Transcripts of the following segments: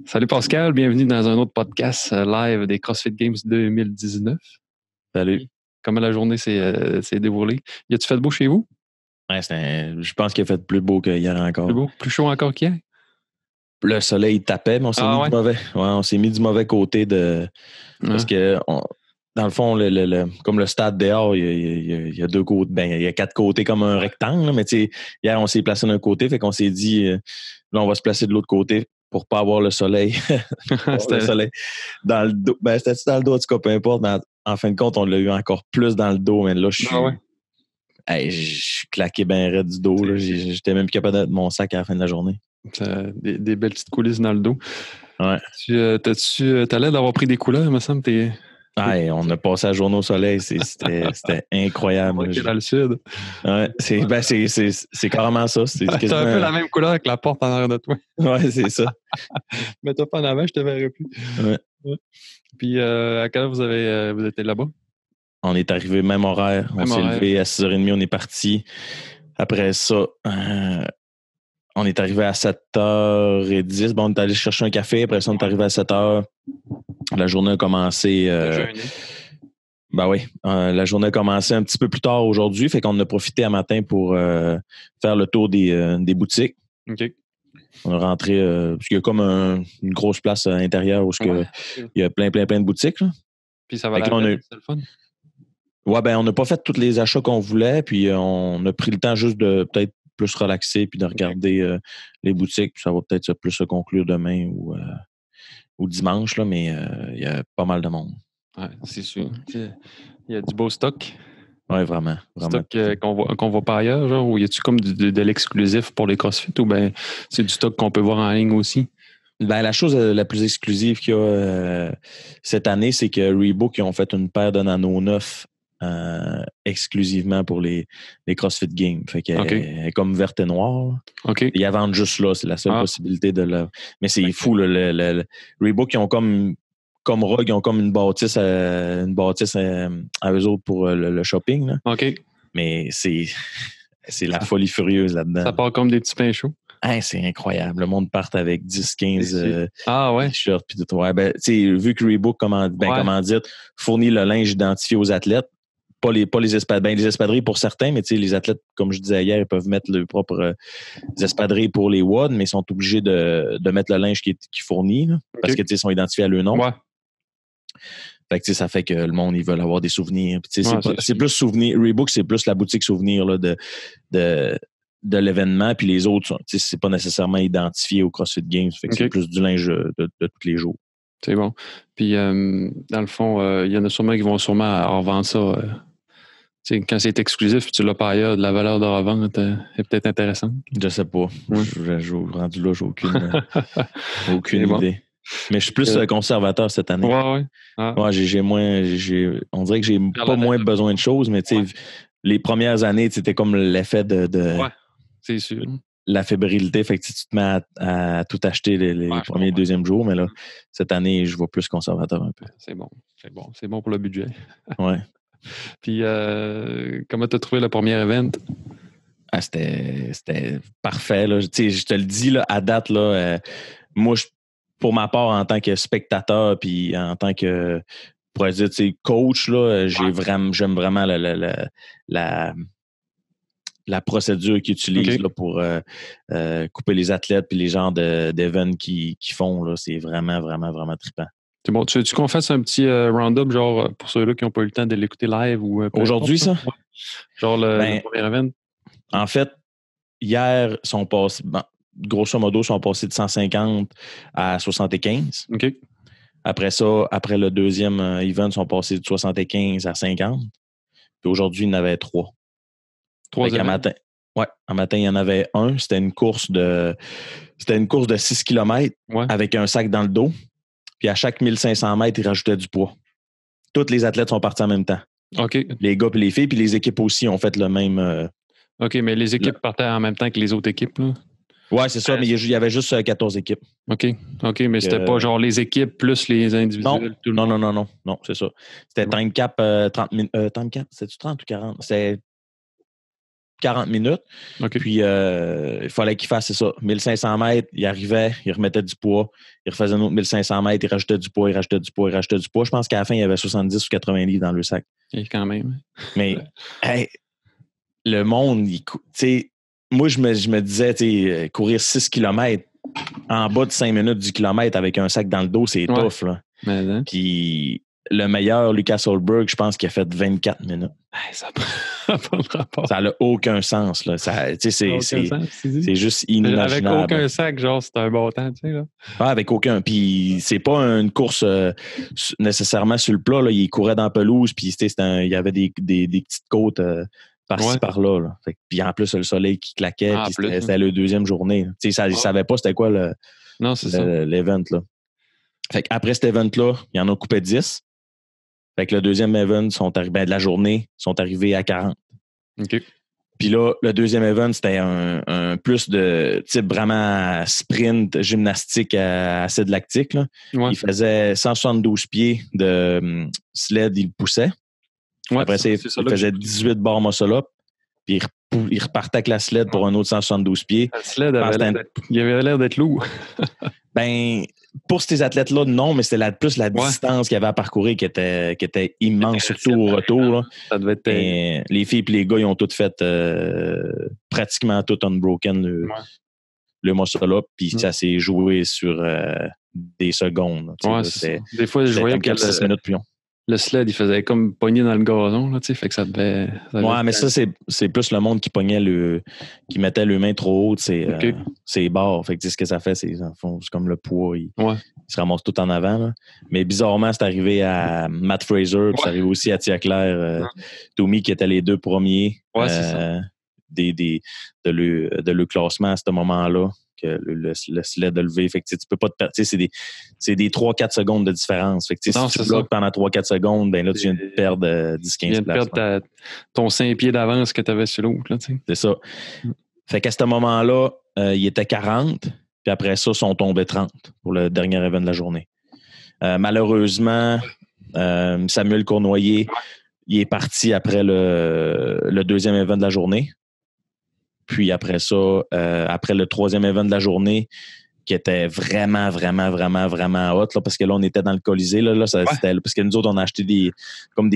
Salut Pascal, bienvenue dans un autre podcast live des CrossFit Games 2019. Salut. Comment la journée s'est déroulée? Y a-tu fait beau chez vous? Ouais, je pense qu'il a fait plus beau qu'hier encore. Plus beau? Plus chaud encore qu'hier? Le soleil tapait, mais on s'est mis du mauvais. Ouais, on s'est mis du mauvais côté parce que dans le fond, comme le stade dehors, il y a deux côtés. Ben, il y a quatre côtés comme un rectangle, là, mais hier, on s'est placé d'un côté, fait qu'on s'est dit là, on va se placer de l'autre côté pour pas avoir le soleil. Le soleil dans le dos. Ben, c'était dans le dos, en tout cas, peu importe, mais en fin de compte, on l'a eu encore plus dans le dos, mais là, je suis claqué bien raide du dos. Là. J'étais même plus capable d'être mon sac à la fin de la journée. Des belles petites coulisses dans le dos. Ouais. T'as l'air d'avoir pris des couleurs, il me semble. On a passé la journée au soleil. C'était incroyable. T'es dans le sud. Ouais, c'est carrément ça. T'as un peu la même couleur que la porte en arrière de toi. Ouais, c'est ça. Mais toi pas en avant, je te verrai plus. Ouais. Puis à quelle heure vous étiez là-bas? On est arrivé même horaire. On s'est levé à 6h30, on est parti. Après ça, on est arrivé à 7h10. Bon, on est allé chercher un café. Après ça, on est arrivé à 7h. La journée a commencé. Ben oui. La journée a commencé un petit peu plus tard aujourd'hui. Fait qu'on a profité un matin pour faire le tour des boutiques. OK. On est rentré, parce qu'il y a comme une grosse place à l'intérieur où il y a plein de boutiques. Là. Puis ça va c'est le fun. Ouais, ben on n'a pas fait tous les achats qu'on voulait, puis on a pris le temps juste de peut-être plus relaxer puis de regarder les boutiques. Puis ça va peut-être plus se conclure demain ou dimanche, là, mais il y a pas mal de monde. Ouais, c'est sûr. Il y a du beau stock. Oui, vraiment. Stock qu'on voit pas ailleurs, genre, ou y a-tu comme de l'exclusif pour les CrossFit, ou ben c'est du stock qu'on peut voir en ligne aussi? Ben, la chose la plus exclusive qu'il y a cette année, c'est que Reebok ils ont fait une paire de Nano 9 exclusivement pour les CrossFit Games. Fait qu'elle est comme verte et noire. Okay. Ils la vendent juste là. C'est la seule possibilité de le... Mais c'est fou, là, le Reebok, ils ont comme Rogue, ils ont comme une bâtisse à eux autres pour le shopping. Là. OK. Mais c'est la folie furieuse là-dedans. Ça part comme des petits pains chauds. Hein, c'est incroyable. Le monde part avec 10-15 t-shirts. Puis tout. Ouais, ben, vu que Reebok, comment dire, fournit le linge identifié aux athlètes, pas les espadrilles. Ben, les espadrilles pour certains, mais les athlètes, comme je disais hier, ils peuvent mettre leurs propres espadrilles pour les WOD, mais ils sont obligés de mettre le linge qui fournit, là, parce que ils sont identifiés à leur nom. Ouais. Fait que, ça fait que le monde, ils veulent avoir des souvenirs. Puis, c'est plus souvenir. Reebok, c'est plus la boutique souvenir là, de l'événement, puis les autres, c'est pas nécessairement identifié au CrossFit Games. Fait que c'est plus du linge de tous les jours. C'est bon. Puis, dans le fond, il y en a sûrement qui vont revendre ça. Quand c'est exclusif et tu l'as pas ailleurs, de la valeur de revente est peut-être intéressante. Je sais pas. Rendu là, j'ai aucune idée. Mais je suis plus conservateur cette année. Ouais. On dirait que j'ai pas moins besoin de choses, mais les premières années, c'était comme l'effet de c'est sûr. La fébrilité, fait que tu te mets à tout acheter les premiers et deuxièmes jours, mais là, cette année, je vois plus conservateur un peu. C'est bon pour le budget. Ouais. Puis, comment tu as trouvé le premier event? C'était parfait. Là. Je te le dis, là, à date, là, moi, pour ma part, en tant que spectateur, puis en tant que, pour dire, coach, là, j'aime vraiment la procédure qu'ils utilisent là, pour couper les athlètes puis les genres d'events qu'ils font. Là, c'est vraiment, vraiment, vraiment trippant. C'est bon. Tu veux qu'on fasse un petit round-up, genre, pour ceux-là qui n'ont pas eu le temps de l'écouter live ou aujourd'hui, ça? Genre le premier event? En fait, hier, sont passés, grosso modo, sont passés de 150 à 75. OK. Après ça, après le deuxième event, sont passés de 75 à 50. Puis aujourd'hui, il y en avait 3. 3 un matin, il y en avait un. C'était une course de 6 km avec un sac dans le dos. Puis à chaque 1500 mètres, ils rajoutaient du poids. Tous les athlètes sont partis en même temps. OK. Les gars et les filles, puis les équipes aussi ont fait le même. OK, mais les équipes partaient en même temps que les autres équipes, là? Ouais, c'est ça, mais il y avait juste 14 équipes. OK, mais c'était pas genre les équipes plus les individuels? Non, c'est ça. C'était time cap 30 minutes. Time cap, c'était-tu 30 ou 40? C'était 40 minutes. Okay. Puis, il fallait qu'il fasse ça. 1500 mètres, il arrivait, il remettait du poids. Il refaisait un autre 1500 mètres, il rajoutait du poids, il rajoutait du poids, il rajoutait du poids. Je pense qu'à la fin, il y avait 70 ou 80 livres dans le sac. Et quand même. Mais, hey, le monde, tu sais, moi, je me disais, courir 6 km en bas de 5 minutes du kilomètre avec un sac dans le dos, c'est tough, là. Mais, puis le meilleur, Lucas Holberg, je pense qu'il a fait 24 minutes. Hey, ça n'a pas de rapport. Ça n'a aucun sens, là. C'est juste inimaginable. Avec aucun sac, genre, c'est un bon temps, tu sais, là. Ah, avec aucun. Puis c'est pas une course nécessairement sur le plat, là. Il courait dans la pelouse, puis il y avait des petites côtes par-ci, par-là. Là. Puis en plus, le soleil qui claquait, puis c'était la deuxième journée. Tu sais, ils ne savaient pas c'était quoi l'event, là. Fait qu'après cet event-là, il en a coupé 10. Fait que le deuxième event de la journée sont arrivés à 40. OK. Puis là, le deuxième event, c'était un plus de type vraiment sprint, gymnastique à acide lactique. Là. Ouais. Il faisait 172 pieds de sled, il poussait. Ouais, après ça, il faisait 18 barres muscle-up. Puis il repartait avec la sled pour un autre 172 pieds. La sled il avait l'air d'être lourd. Ben, pour ces athlètes-là, non, mais c'était plus la distance qu'il y avait à parcourir qui était immense, surtout au retour. Là. Ça devait être... les filles et les gars, ils ont toutes fait pratiquement tout unbroken le muscle-up, puis ça s'est joué sur des secondes. Ouais, des fois, je voyais que 6 minutes plus long. Le sled, il faisait comme pogner dans le gazon, là, tu sais, fait que ça devait... mais ça, c'est plus le monde qui pognait qui mettait les mains trop hautes, c'est barres. Fait que ce que ça fait, c'est comme le poids, il se ramasse tout en avant, là. Mais bizarrement, c'est arrivé à Matt Fraser, puis c'est arrivé aussi à Tia Claire, Tommy, qui étaient les deux premiers de le classement à ce moment-là. Que le sled de lever. Fait que tu peux pas te perdre. C'est des 3-4 secondes de différence. Fait que si tu bloques pendant 3-4 secondes, ben là, tu viens de perdre 10-15 places. Tu viens de perdre ton 5 pieds d'avance que tu avais sur l'autre. C'est ça. Fait qu'à ce moment-là, il était 40, puis après ça, ils sont tombés 30 pour le dernier event de la journée. Malheureusement, Samuel Cournoyer, il est parti après le deuxième event de la journée. Puis après ça, après le troisième event de la journée, qui était vraiment, vraiment, vraiment, vraiment hot, là, parce que là, on était dans le Colisée. C'était, parce que nous autres, on a acheté des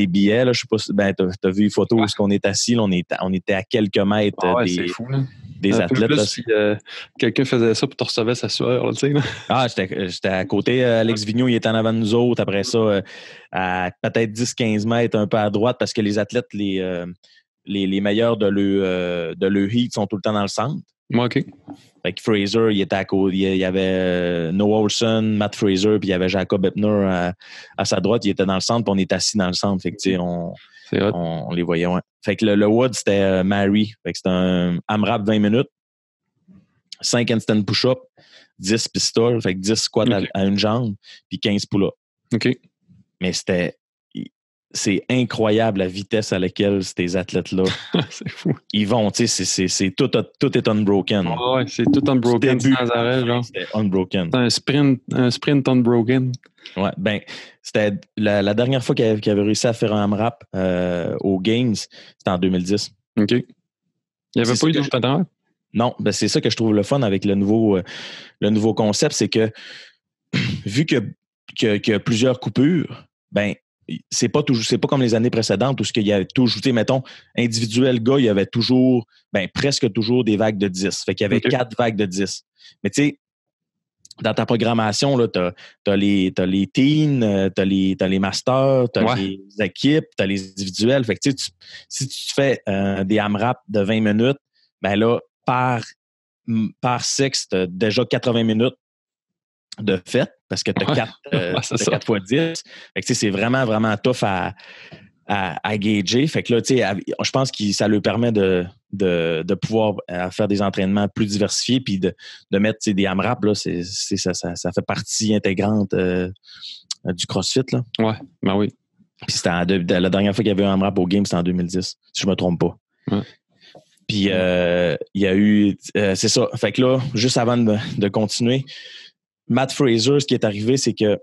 billets. Là, je sais pas si t'as vu une photo où on est assis. Là, on était à quelques mètres c'est fou, là. Des athlètes. Plus, si quelqu'un faisait ça pour te recevoir sa sueur. Là, tu sais, là. J'étais à côté. Alex Vigneault, il était en avant de nous autres. Après ça, à peut-être 10-15 mètres, un peu à droite, parce que les athlètes, les meilleurs de le heat sont tout le temps dans le centre. OK. Fait que Fraser, il était à côté. Il y avait Noah Olson, Matt Fraser, puis il y avait Jacob Eppner à sa droite. Il était dans le centre, puis on est assis dans le centre. Fait que, on les voyait. Ouais. Fait que le Wood, c'était Mary. Fait que c'était un AMRAP 20 minutes, 5 instant push-up, 10 pistoles, fait que 10 squats à une jambe, puis 15 pull-ups. OK. Mais c'est incroyable la vitesse à laquelle ces athlètes-là c'est fou. Ils vont, tu sais, tout est unbroken. Ouais, c'est tout unbroken sans arrêt, genre. C'était unbroken. C'est un sprint unbroken. Ouais, ben, c'était la dernière fois qu'il avait réussi à faire un AMRAP aux Games, c'était en 2010. OK. Il n'y avait pas eu d'autre temps? Non, ben c'est ça que je trouve le fun avec le nouveau concept, c'est que vu qu'il y a plusieurs coupures, ben, c'est pas comme les années précédentes où il y avait toujours, mettons, individuel gars, il y avait toujours, presque toujours des vagues de 10. Fait qu'il y avait 4 vagues de 10. Mais tu sais, dans ta programmation, là, t'as les teens, t'as les masters, t'as les équipes, t'as les individuels. Fait que si tu fais des AMRAP de 20 minutes, ben là, par sexe, t'as déjà 80 minutes de fait, parce que tu as 4 fois 10. Fait que, c'est vraiment, vraiment tough à gager. Fait que là, je pense que ça lui permet de pouvoir faire des entraînements plus diversifiés puis de mettre des AMRAP, là, ça fait partie intégrante du CrossFit. Là. Ouais, ben oui. Puis c'était la dernière fois qu'il y avait un AMRAP au game, c'était en 2010, si je me trompe pas. Ouais. Puis il y a eu... c'est ça. Fait que là, juste avant de continuer, Matt Fraser, ce qui est arrivé, c'est que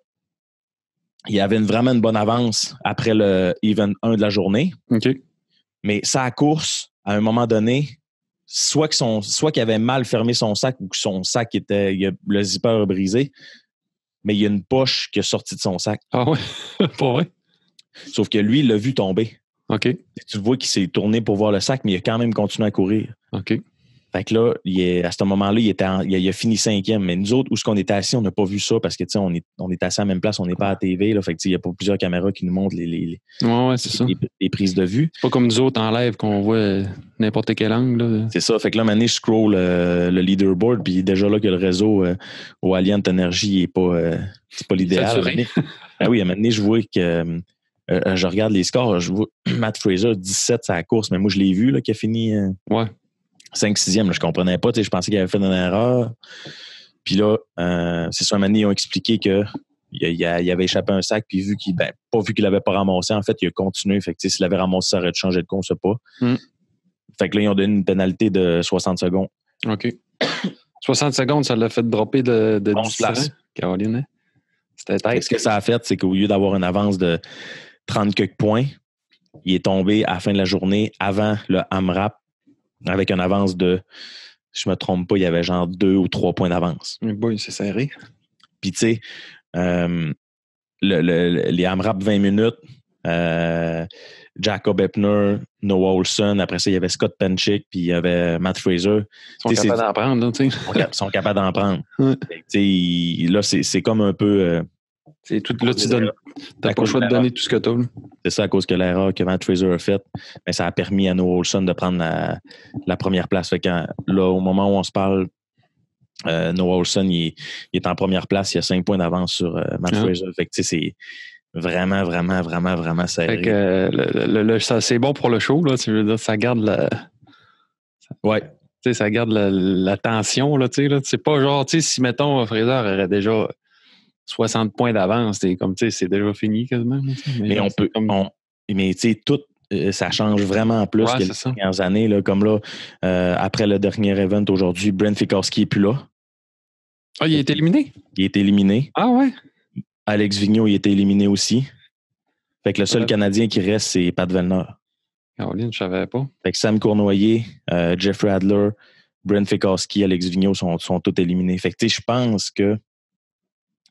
il avait vraiment une bonne avance après le event 1 de la journée. OK. Mais sa course, à un moment donné, soit qu'il avait mal fermé son sac ou que son sac le zipper a brisé, mais il y a une poche qui est sortie de son sac. Ah ouais? Pas vrai? Sauf que lui, il l'a vu tomber. OK. Et tu vois qu'il s'est tourné pour voir le sac, mais il a quand même continué à courir. OK. Fait que là, à ce moment-là, il a fini 5e. Mais nous autres, où est-ce qu'on était assis, on n'a pas vu ça parce que, tu sais, on est assis à la même place, on n'est pas à la TV. Là, fait que, il n'y a pas plusieurs caméras qui nous montrent les prises de vue. C'est pas comme nous autres en live qu'on voit n'importe quel angle. Là. C'est ça. Fait que là, maintenant, je scroll le leaderboard, puis déjà là que le réseau au Alliant Energy n'est c'est pas l'idéal. Ah oui, à un moment donné, je vois que je regarde les scores. Je vois Matt Fraser, 17 à la course, mais moi, je l'ai vu là, qui a fini 5-6e. Là, je comprenais pas. Je pensais qu'il avait fait une erreur. Puis là, c'est ça, un moment donné, ils ont expliqué que il avait échappé un sac, puis pas vu qu'il l'avait pas ramassé, en fait, il a continué. Fait que s'il l'avait ramassé, ça aurait changé de con, c'est pas. Fait que là, ils ont donné une pénalité de 60 secondes. OK. 60 secondes, ça l'a fait dropper de 10 places. Caroline, hein? C'était tête. Ce que ça a fait, c'est qu'au lieu d'avoir une avance de 30 quelques points, il est tombé à la fin de la journée avant le AMRAP avec une avance de, je me trompe pas, il y avait genre 2 ou 3 points d'avance. Boy, c'est serré. Puis tu sais, les AMRAP 20 minutes, Jacob Eppner, Noah Olson, après ça, il y avait Scott Penchick, puis il y avait Matt Fraser. Ils sont capables d'en prendre, tu sais. Ils sont capables d'en prendre. Là, c'est comme un peu... c'est tout, là, tu donnes. T'as pas le choix de donner tout ce que t'as. C'est ça, à cause que l'erreur que Matt Fraser a faite, mais ça a permis à Noah Olson de prendre la première place. Fait que là, au moment où on se parle, Noah Olson, il est en première place. Il a 5 points d'avance sur Matt Fraser. Fait que, tu sais, c'est vraiment, vraiment, vraiment, vraiment serré. Fait que ça, c'est bon pour le show, là. Tu veux dire, ça garde ouais. Tu sais, ça garde la tension, là, tu sais. Là. C'est pas genre, tu sais, si, mettons, Fraser aurait déjà 60 points d'avance, comme, tu sais, c'est déjà fini quasiment. Mais on peut... mais, tu sais, tout... ça change vraiment plus que les dernières années. Là, comme là, après le dernier event aujourd'hui, Brent Fikowski n'est plus là. Ah, il a été éliminé? Il a été éliminé. Ah ouais? Alex Vigneault, il a été éliminé aussi. Fait que le seul Canadien qui reste, c'est Pat Vellner. Caroline, je savais pas. Fait que Sam Cournoyer, Jeffrey Adler, Brent Fikowski, Alex Vigneault sont tous éliminés. Fait que tu sais, je pense que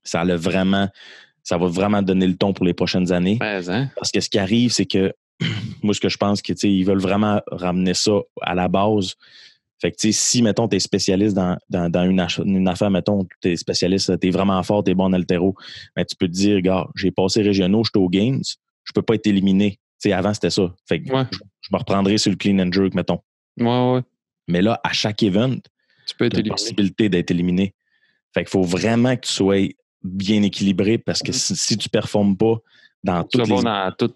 ça va vraiment donner le ton pour les prochaines années. Ouais, hein? Parce que ce qui arrive, c'est que moi, ce que je pense, que ils veulent vraiment ramener ça à la base. Fait que, si, mettons, t'es spécialiste dans une affaire, mettons, t'es spécialiste, t'es vraiment fort, t'es bon en altéro, mais tu peux te dire, gars, j'ai passé régionaux, j'étais aux Games, je peux pas être éliminé. T'sais, avant, c'était ça. Fait que je me reprendrai sur le clean and jerk, mettons. Ouais. Mais là, à chaque event, tu peux être éliminé. Possibilité d'être éliminé. Fait qu'il faut vraiment que tu sois bien équilibré parce que si tu performes pas dans toutes les... dans tout,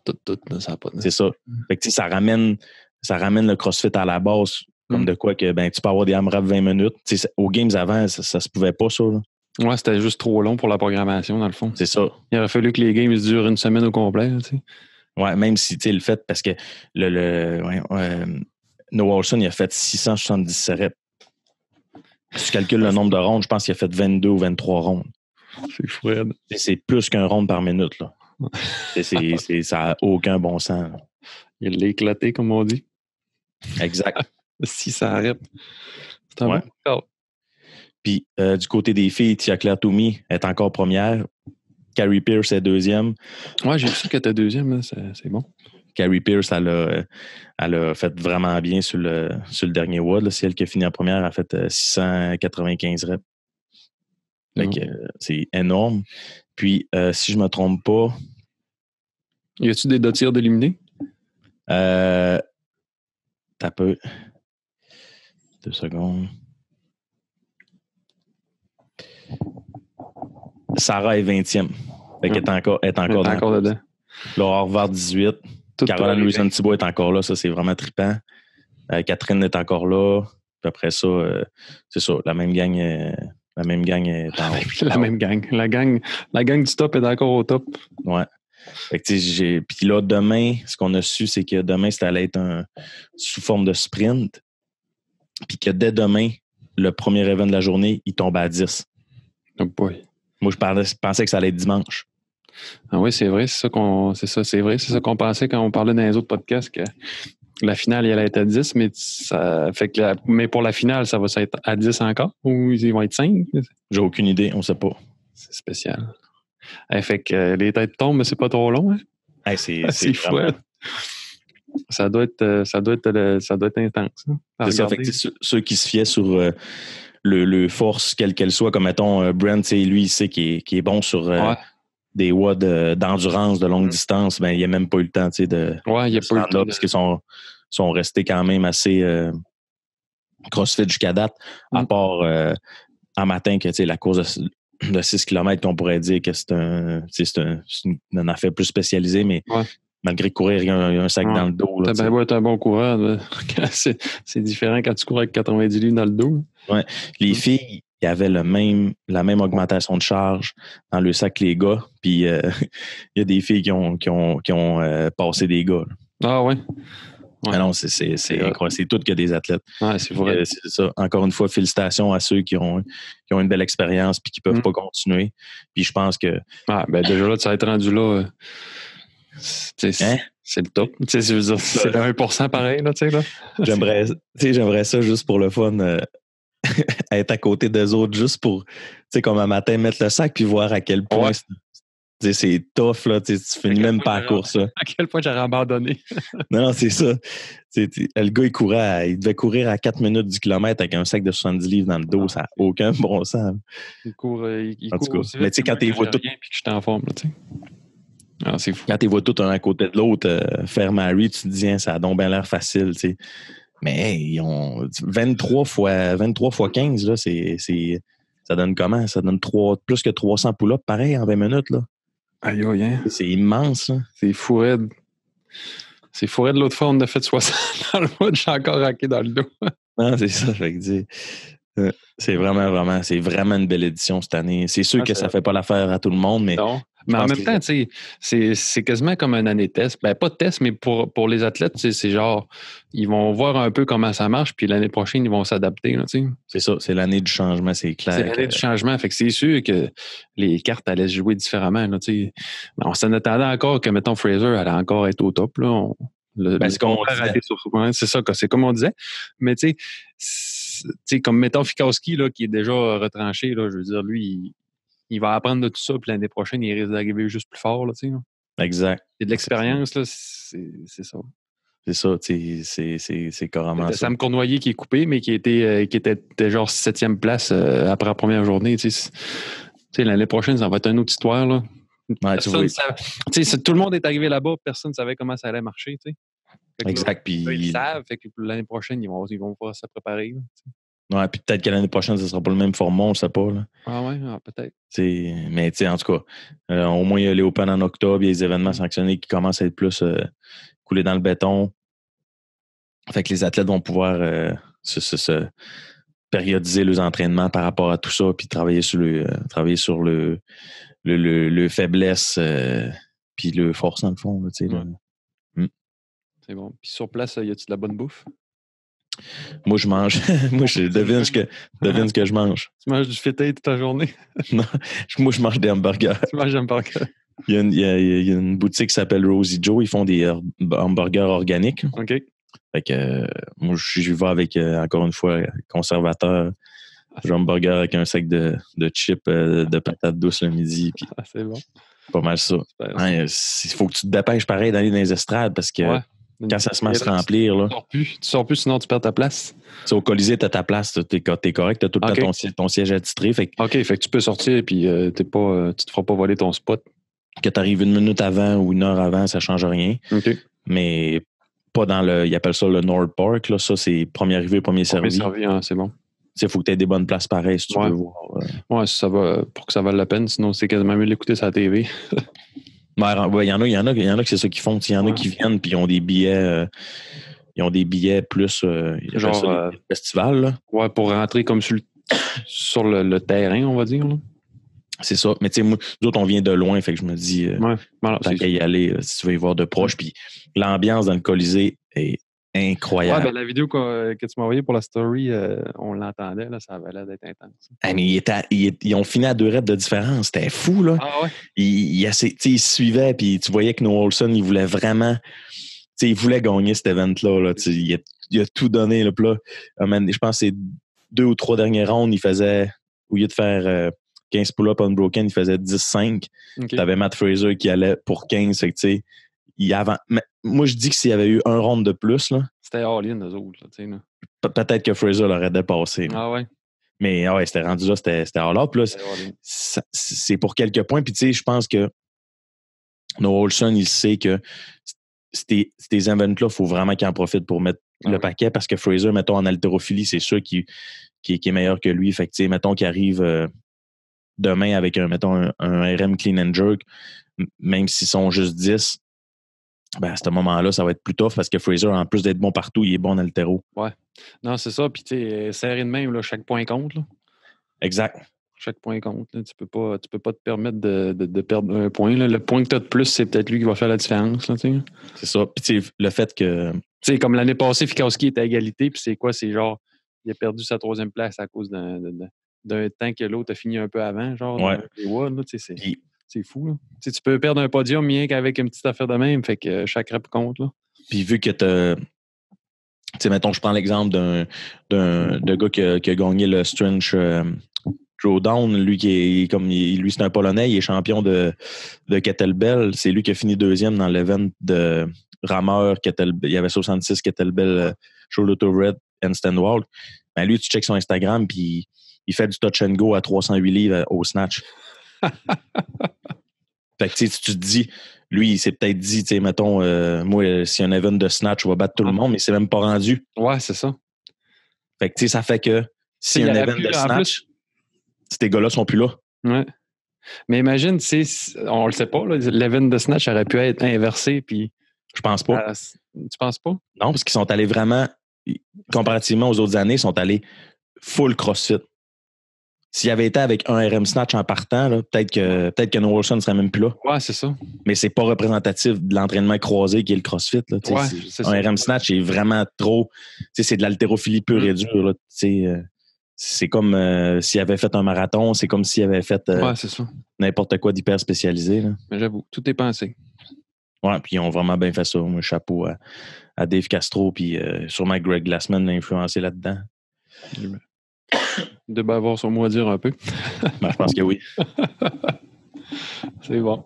ça pas... C'est ça. Fait que, ça ramène le CrossFit à la base, comme de quoi que tu peux avoir des AMRAP 20 minutes. T'sais, aux Games avant, ça se pouvait pas, ça. Là. Ouais, c'était juste trop long pour la programmation, dans le fond. C'est ça. Il aurait fallu que les Games durent une semaine au complet. Ouais, même si le fait, parce que Noah Olson, il a fait 670 reps. Si tu calcules le nombre de rondes, je pense qu'il a fait 22 ou 23 rondes. C'est Fred. C'est plus qu'un ronde par minute. Là. Ça n'a aucun bon sens. Là. Il l'a éclaté, comme on dit. Exact. Si ça arrête. C'est un bon corps. Puis, du côté des filles, Tia Claire Toomey est encore première. Carrie Pierce est deuxième. Ouais, j'ai vu ça qu'elle était deuxième. Là. C'est bon. Carrie Pierce, elle a fait vraiment bien sur le dernier WOD. C'est elle qui a fini en première. Elle a fait 695 reps. Fait que, c'est énorme. Puis, si je ne me trompe pas... Y a-tu des dotiers d'éliminer? T'as peu. 2 secondes. Sarah est 20e. Fait qu'elle est encore dedans. Laura Harvard, 18. Caroline Louison-Thibault est encore là. Ça, c'est vraiment trippant. Catherine est encore là. Puis après ça, c'est ça. La même gang est en haut. La même gang. La gang du top est encore au top. Ouais. Fait que, puis là, demain, ce qu'on a su, c'est que demain, ça allait être sous forme de sprint. Puis que dès demain, le premier event de la journée, il tombe à 10. Oh boy. Moi, je pensais que ça allait être dimanche. Ah oui, c'est vrai, c'est ça qu'on pensait quand on parlait dans les autres podcasts, que La finale, elle a été à 10, mais ça fait que mais pour la finale, ça va être à 10 encore ou ils vont être 5? J'ai aucune idée, on ne sait pas. C'est spécial. Fait que les têtes tombent, mais c'est pas trop long. Hein? Hey, c'est fou. Ça doit être intense. Hein, c'est ça. Fait que ceux qui se fiaient sur le force, quelle qu'elle soit, comme mettons Brent, lui, il sait qu'il est bon sur des watts d'endurance de longue distance, ben il n'a même pas eu le temps de il a pas eu le temps parce qu'ils sont restés quand même assez CrossFit jusqu'à date, à part en matin que la course de 6 km qu'on pourrait dire que c'est une affaire plus spécialisée, mais malgré courir, il y a un sac dans le dos. T'as bien être un bon coureur. C'est différent quand tu cours avec 90 livres dans le dos. Ouais. Les filles, il y avait la même augmentation de charge dans le sac que les gars. Puis il y a des filles qui ont passé des gars. Là. Ah ouais. Ah non, c'est incroyable. C'est tout que des athlètes. Ouais, c'est vrai. C'est ça. Encore une fois, félicitations à ceux qui ont une belle expérience et qui ne peuvent pas continuer. Puis je pense que. Ah, ben déjà là, tu vas être rendu là. C'est le top. C'est le 1% pareil. Là, là. J'aimerais ça juste pour le fun. Être à côté des autres juste pour, comme un matin, mettre le sac puis voir à quel point c'est tough, là, tu finis même pas la course. Là. À quel point j'aurais abandonné. Non, c'est ça. Le gars, il devait courir à 4 minutes du kilomètre avec un sac de 70 livres dans le dos. Ça n'a aucun bon sens. Il court aussi mais tu sais, quand tu vois tout. Puis que je suis en forme, là, tu sais. Ah, c'est fou. Quand tu vois tout un à côté de l'autre, faire Mary, tu te dis, ça a donc bien l'air facile, tu sais. Mais ils ont 23 fois 15, là, ça donne comment? Ça donne plus que 300 pull-ups, pareil, en 20 minutes, là. Aïe, aïe, hein? C'est immense, là. C'est fou raide. C'est fou raide. L'autre fois, on a fait 60 dans le mois, je suis encore raqué dans le dos. Non, c'est ça, fait que c'est vraiment une belle édition cette année. C'est sûr que ça fait pas l'affaire à tout le monde, mais... Non. Mais en même temps, tu sais, c'est quasiment comme une année de test. Ben, pas de test, mais pour les athlètes, c'est genre, ils vont voir un peu comment ça marche, puis l'année prochaine, ils vont s'adapter. C'est ça, c'est l'année du changement, c'est clair. C'est l'année du changement, fait que c'est sûr que les cartes allaient se jouer différemment. Là, on s'en attendait encore que, mettons, Fraser allait encore être au top. Là. C'est comme on disait. C'est ça, c'est comme on disait. Mais tu sais, comme mettons Fikowski, là, qui est déjà retranché, là, je veux dire, lui, il va apprendre de tout ça, puis l'année prochaine, il risque d'arriver juste plus fort. Là, exact. Et de l'expérience, là, c'est ça. C'est ça, c'est carrément ça. Sam Cournoyer qui est coupé, mais qui était genre 7e place après la première journée. L'année prochaine, ça va être une autre histoire. Là. Ouais, tout le monde est arrivé là-bas, personne ne savait comment ça allait marcher. Exact. Puis ils savent, fait que l'année prochaine, ils vont pouvoir se préparer. Là, ouais, puis peut-être que l'année prochaine, ce ne sera pas le même format, on ne sait pas. Là. Ah ouais, peut-être. Mais en tout cas, au moins, il y a les Open en octobre, il y a les événements sanctionnés qui commencent à être plus coulés dans le béton. Fait que les athlètes vont pouvoir se périodiser leurs entraînements par rapport à tout ça, puis travailler sur le faiblesse, puis le force, dans le fond. Là, C'est bon. Puis sur place, y a-tu de la bonne bouffe? Moi, je mange. Devine ce que je mange. Tu manges du feta toute la journée? Non, moi, je mange des hamburgers. Tu manges des hamburgers? Il y a une boutique qui s'appelle Rosie Joe. Ils font des hamburgers organiques. OK. Fait que moi, je vais avec, encore une fois, conservateur. J'ai un hamburger avec un sac de chips, de patates douces le midi. Puis c'est bon. Pas mal ça. Il faut que tu te dépêches pareil d'aller dans les estrades parce que quand ça se met à se remplir. Là, tu sors plus, sinon tu perds ta place. Au Colisée, tu as ta place, tu es correct, tu as tout le temps ton siège attitré. Fait que tu peux sortir et puis tu te feras pas voler ton spot. Que tu arrives 1 minute avant ou 1 heure avant, ça ne change rien. Okay. Mais pas dans ils appellent ça le Nord Park. Là. Ça, c'est premier arrivé, premier servi. C'est bon. Il faut que tu aies des bonnes places pareilles si tu veux voir. Ouais, ça va, pour que ça vaille la peine. Sinon, c'est quasiment mieux de l'écouter sur la TV. Il y en a que c'est ça qu'ils font. Il y en a qui viennent puis ils ont des billets. Ils ont des billets plus genre des festivals. Là. Ouais, pour rentrer comme sur le terrain, on va dire. Là. C'est ça. Mais tu sais, nous autres, on vient de loin, fait que je me dis tant qu'à y aller, si tu veux y voir de proche. Puis l'ambiance dans le Colisée est incroyable. Ouais, la vidéo que tu m'as envoyée pour la story, on l'entendait, là, ça avait l'air d'être intense. Mais ils ont fini à 2 reps de différence. C'était fou, là. Ah ouais? Ils suivaient, puis tu voyais que Noah Ohlsen, il voulait vraiment il voulait gagner cet event-là. Là, il a tout donné. Là, je pense que c'est 2 ou 3 derniers rounds, il faisait, au lieu de faire 15 pull-ups unbroken, il faisait 10-5. Okay. T'avais Matt Fraser qui allait pour 15. Fait que, mais moi, je dis que s'il y avait eu un round de plus, là, c'était all-in, eux autres. Là. Peut-être que Fraser l'aurait dépassé. Ah ouais? Mais ouais, c'était rendu là, c'était all-out. C'est pour quelques points. Puis tu sais, je pense que Noah Olson, il sait que ces events-là, il faut vraiment qu'il en profite pour mettre le paquet parce que Fraser, mettons, en haltérophilie, c'est sûr qu'il est meilleur que lui. Fait que, tu sais, mettons qu'il arrive demain avec un RM clean and jerk, même s'ils sont juste 10, ben à ce moment-là, ça va être plus tough parce que Fraser, en plus d'être bon partout, il est bon en haltéro. Ouais. Non, c'est ça. Puis, tu sais, serré de même, là, chaque point compte. Là. Exact. Chaque point compte. Là. Tu peux pas te permettre de perdre un point. Là. Le point que tu as de plus, c'est peut-être lui qui va faire la différence. Là, c'est ça. Puis, le fait que. Tu sais, comme l'année passée, Fikowski était à égalité. Puis, c'est quoi? C'est genre, il a perdu sa 3e place à cause d'un temps que l'autre a fini un peu avant. Genre, ouais. C'est fou. Là. Tu peux perdre un podium rien qu'avec une petite affaire de même. Fait que chaque rep compte. Là. Puis, vu que tu sais, mettons, je prends l'exemple d'un gars qui a gagné le Strange Throwdown. Lui, lui, c'est un Polonais, il est champion de kettlebell. C'est lui qui a fini 2e dans l'event de rameur kettlebell. Il y avait 66 kettlebell shoulder to red handstand walk. Ben, lui, tu checkes son Instagram, puis il fait du touch and go à 308 livres au snatch. Fait que tu te dis, lui, il s'est peut-être dit, tu sais, mettons, moi, si un event de snatch, je vais battre tout le monde, mais c'est même pas rendu. Ouais, c'est ça. Fait que, tu sais, ça fait que si un event de snatch, ces gars-là sont plus là. Ouais. Mais imagine, tu sais, on le sait pas, l'event de snatch aurait pu être inversé, puis... Je pense pas. Tu penses pas? Non, parce qu'ils sont allés vraiment, comparativement aux autres années, ils sont allés full CrossFit. S'il avait été avec un RM Snatch en partant, là, peut-être que Noah Olson ne serait même plus là. Ouais, c'est ça. Mais c'est pas représentatif de l'entraînement croisé qui est le CrossFit. Là, ouais, c'est un RM Snatch est vraiment trop... C'est de l'haltérophilie pure et dure. Là, c'est comme s'il avait fait un marathon, c'est comme s'il avait fait c'est ça. N'importe quoi d'hyper spécialisé. Là. Mais j'avoue, tout est pensé. Ouais, puis ils ont vraiment bien fait ça. Moi, chapeau à Dave Castro, puis sûrement Greg Glassman l'a influencé là-dedans. Il devait avoir son mot à dire un peu. Ben, je pense que oui. C'est bon.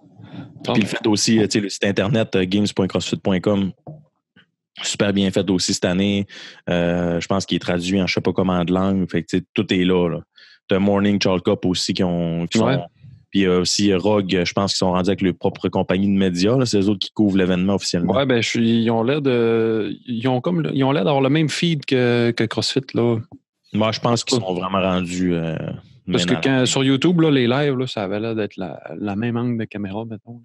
Puis le fait aussi, le site internet games.crossfit.com, super bien fait aussi cette année. Je pense qu'il est traduit en je sais pas comment de langue. Fait que tout est là. T'as Morning Charles Cup aussi qui sont. Puis il y a aussi Rogue, je pense qu'ils sont rendus avec leur propre compagnie de médias. C'est eux autres qui couvrent l'événement officiellement. Ouais, ben ils ont l'air d'avoir le même feed que CrossFit, là. Moi, je pense qu'ils sont vraiment rendus. Parce que sur YouTube, là, les lives, là, ça avait l'air d'être la même angle de caméra, mettons.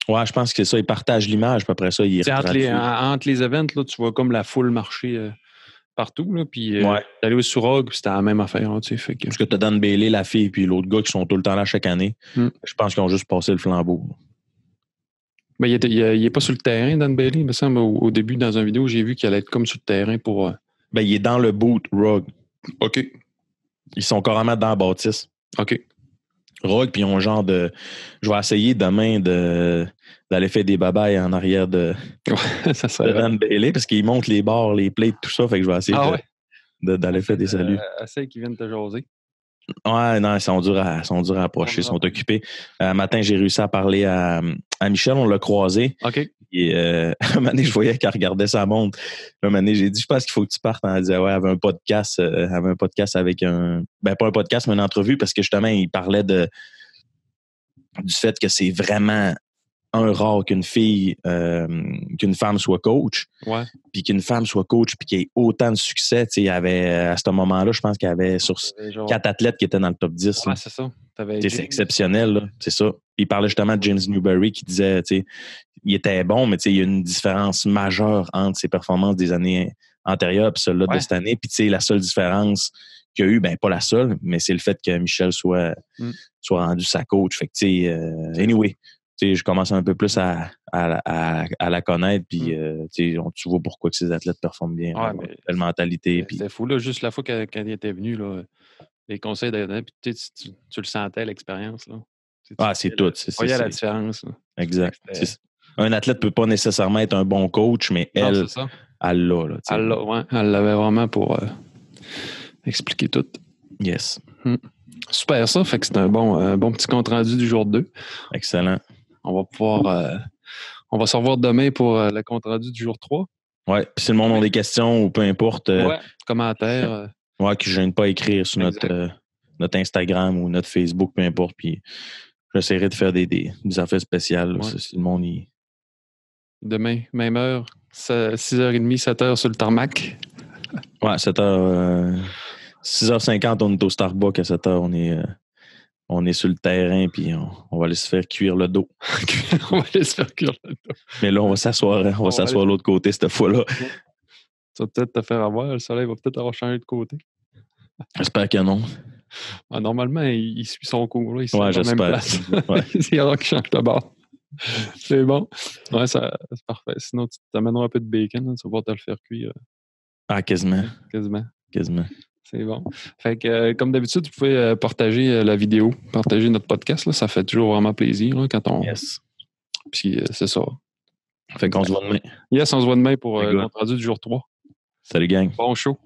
Ouais, je pense que c'est ça. Ils partagent l'image, puis après ça, ils entre les events, là, tu vois comme la foule marcher partout. Là, puis d'aller sur Rogue, c'était la même affaire. Là, fait que... Parce que tu as Dan Bailey, la fille, puis l'autre gars qui sont tout le temps là chaque année. Je pense qu'ils ont juste passé le flambeau. Ben, il est pas sur le terrain, Dan Bailey. Il me semble, au début, dans une vidéo, j'ai vu qu'il allait être comme sur le terrain pour... Ben, il est dans le boot, Rogue. OK. Ils sont carrément dans la bâtisse. OK. Rogue, puis ils ont un genre de... Je vais essayer demain d'aller faire des babayes en arrière de Dan Bailey, parce qu'ils montent les barres, les plates, tout ça. Fait que je vais essayer d'aller faire des saluts. Essaye qu'ils viennent te jaser. Ouais, non, ils sont durs à approcher, ils sont occupés. Un matin, j'ai réussi à parler à Michel, on l'a croisé. OK. Et un moment donné, je voyais qu'elle regardait sa montre. Un moment donné, j'ai dit, je pense qu'il faut que tu partes. Elle disait, ouais, elle avait un podcast avec un... Ben, pas un podcast, mais une entrevue, parce que justement, il parlait du fait que c'est vraiment rare qu'une femme soit coach. Ouais. Puis qu'une femme soit coach puis qu'il y ait autant de succès. Il y avait, à ce moment-là, je pense qu'il y avait sur 4 athlètes qui étaient dans le top 10. Ouais, c'est ça. C'est exceptionnel, là. C'est ça. Puis il parlait justement de James Newberry qui disait, il était bon, mais il y a une différence majeure entre ses performances des années antérieures et celles-là de cette année. Puis la seule différence qu'il y a eu, ben pas la seule, mais c'est le fait que Michel soit rendu sa coach. Fait que, anyway, je commence un peu plus à la connaître, puis tu vois pourquoi que ces athlètes performent bien. Ouais, belle mentalité. C'est fou, là, juste la fois quand il était venu, là, les conseils d'Adam, puis tu le sentais, l'expérience. Là. C'est tout. Tu voyais la différence. Là. Exact. un athlète ne peut pas nécessairement être un bon coach, mais elle l'a. Elle l'a, ouais. Elle l'avait vraiment pour expliquer tout. Yes. Super, ça. Fait que c'est un bon petit compte-rendu du jour 2. Excellent. On va pouvoir... on va se revoir demain pour le compte-rendu du jour 3. Ouais. Puis si le monde a des questions ou peu importe... commentaires. Ouais, que je ne vienne pas écrire sur notre Instagram ou notre Facebook, peu importe. Puis j'essaierai de faire des affaires spéciales. Là, si le monde y... Demain, même heure, 6h30, 7h sur le tarmac. Ouais, 7h... 6h50, on est au Starbucks. À 7h, on est sur le terrain, puis on va aller se faire cuire le dos. On va aller se faire cuire le dos. Mais là, on va s'asseoir de l'autre côté cette fois-là. Tu vas peut-être te faire avoir. Le soleil va peut-être avoir changé de côté. J'espère que non. Normalement, il suit son cours. Là. Il suit la même place. Il y aura qui change de bord. C'est bon. Ouais, c'est parfait. Sinon, tu t'amèneras un peu de bacon. Hein, tu vas pouvoir te le faire cuire. Ah, quasiment. C'est bon. Fait que, comme d'habitude, vous pouvez partager la vidéo, partager notre podcast. Là, ça fait toujours vraiment plaisir hein, quand on... Yes. Puis c'est ça. Fait qu'on se voit demain. Yes, on se voit demain pour le compte rendu du jour 3. Salut, gang. Bon show.